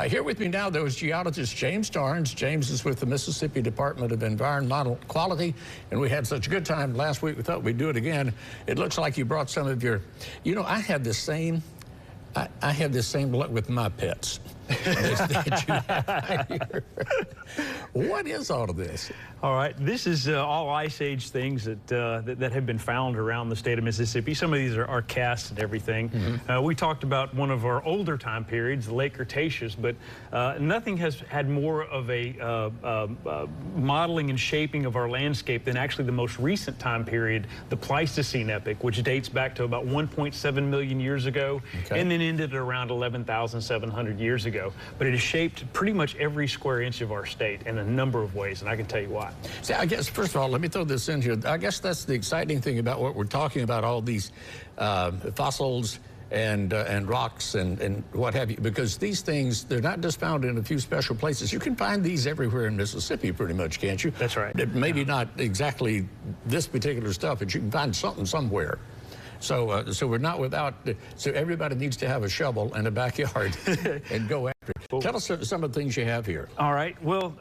Here with me now, there was geologist James Starnes. James is with the Mississippi Department of Environmental Quality, and we had such a good time last week, we thought we'd do it again. It looks like you brought some of your, I had the same, I had this same luck with my pets. What is all of this? All right, this is all Ice Age things that have been found around the state of Mississippi. Some of these are casts and everything. Mm-hmm. We talked about one of our older time periods, the late Cretaceous, but nothing has had more of a modeling and shaping of our landscape than actually the most recent time period, the Pleistocene epoch, which dates back to about 1.7 million years ago, and then ended at around 11,700 years ago. But it has shaped pretty much every square inch of our state in a number of ways, and I can tell you why. See, I guess, first of all, let me throw this in here. I guess that's the exciting thing about what we're talking about, all these fossils and rocks and what have you, because these things, they're not just found in a few special places. You can find these everywhere in Mississippi pretty much, can't you? That's right. Maybe not exactly this particular stuff, but you can find something somewhere. So we're not without, so everybody needs to have a shovel and a backyard and go after it. Tell us some of the things you have here. All right. Well,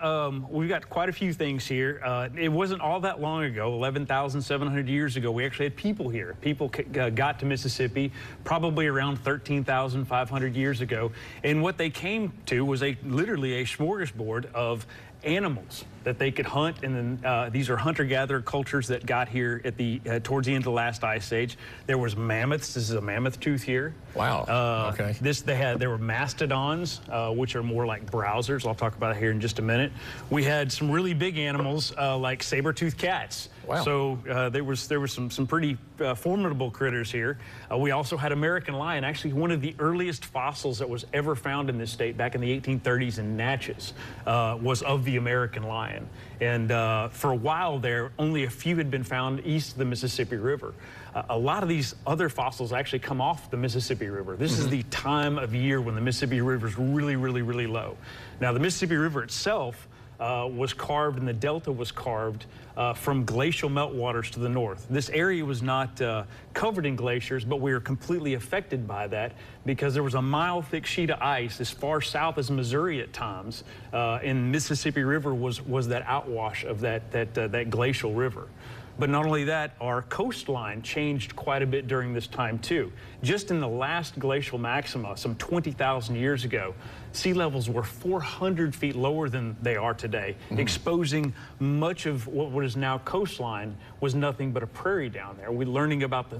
we've got quite a few things here. It wasn't all that long ago, 11,700 years ago, we actually had people here. People got to Mississippi probably around 13,500 years ago. And what they came to was literally a smorgasbord of animals that they could hunt, and then these are hunter-gatherer cultures that got here at the towards the end of the last ice age. There was mammoths. This is a mammoth tooth here. Wow. Okay. There were mastodons, which are more like browsers. I'll talk about it here in just a minute. We had some really big animals like saber-toothed cats. Wow. So there was some pretty formidable critters here. We also had American lion. Actually, one of the earliest fossils that was ever found in this state back in the 1830s in Natchez was of the American lion. And for a while there, only a few had been found east of the Mississippi River. A lot of these other fossils actually come off the Mississippi River. This is the time of year when the Mississippi River is really, really, really low. Now, the Mississippi River itself was carved, and the delta was carved from glacial meltwaters to the north. This area was not covered in glaciers, but we were completely affected by that because there was a mile-thick sheet of ice as far south as Missouri at times, and Mississippi River was that outwash of that glacial river. But not only that, our coastline changed quite a bit during this time too. Just in the last glacial maxima, some 20,000 years ago, sea levels were 400 feet lower than they are today, exposing much of what is now coastline was nothing but a prairie down there. We're learning about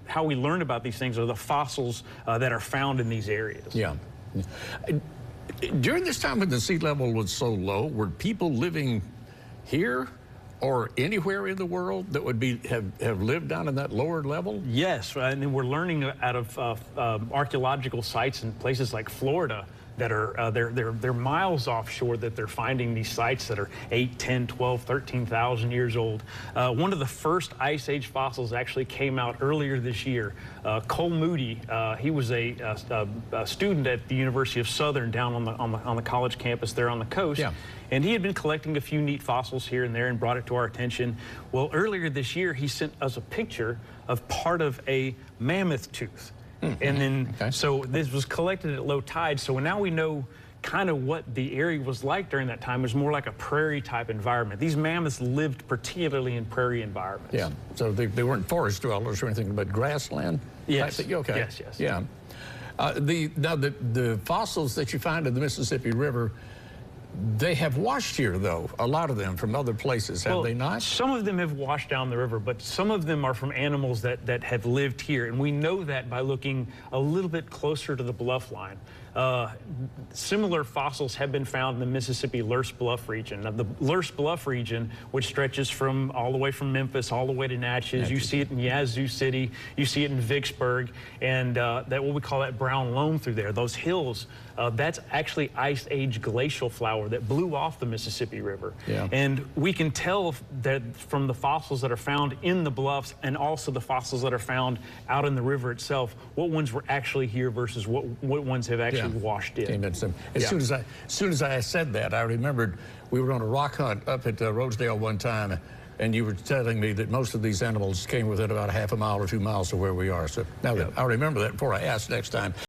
how we learn about these things are the fossils that are found in these areas. Yeah. During this time when the sea level was so low, were people living here or anywhere in the world that would have lived down in that lower level? Yes, and we're learning out of archaeological sites in places like Florida that are they're miles offshore that they're finding these sites that are 8, 10, 12, 13,000 years old. One of the first Ice Age fossils actually came out earlier this year. Cole Moody, he was a student at the University of Southern down on the college campus there on the coast. Yeah. And he had been collecting a few neat fossils here and there and brought it to our attention. Well, earlier this year, he sent us a picture of part of a mammoth tooth. And then, so this was collected at low tide. So now we know kind of what the area was like during that time. It was more like a prairie type environment. These mammoths lived particularly in prairie environments. Yeah, so they weren't forest dwellers or anything, but grassland? Yes. Okay. Yes, yes. Yeah. Now, the fossils that you find in the Mississippi River, they have washed here, though, a lot of them from other places, have they not? Some of them have washed down the river, but some of them are from animals that have lived here, and we know that by looking a little bit closer to the bluff line. Similar fossils have been found in the Mississippi Lurse Bluff region. Now, the Lurse Bluff region, which stretches all the way from Memphis all the way to Natchez, you see it in Yazoo City, you see it in Vicksburg, and that what we call that brown loam through there, those hills, that's actually Ice Age glacial flour that blew off the Mississippi River. Yeah. And we can tell that from the fossils that are found in the bluffs and also the fossils that are found out in the river itself, what ones were actually here versus what ones have actually washed in. As soon as I said that, I remembered we were on a rock hunt up at Rosedale one time, and you were telling me that most of these animals came within about a half a mile or 2 miles of where we are. So now that I remember that before I asked next time.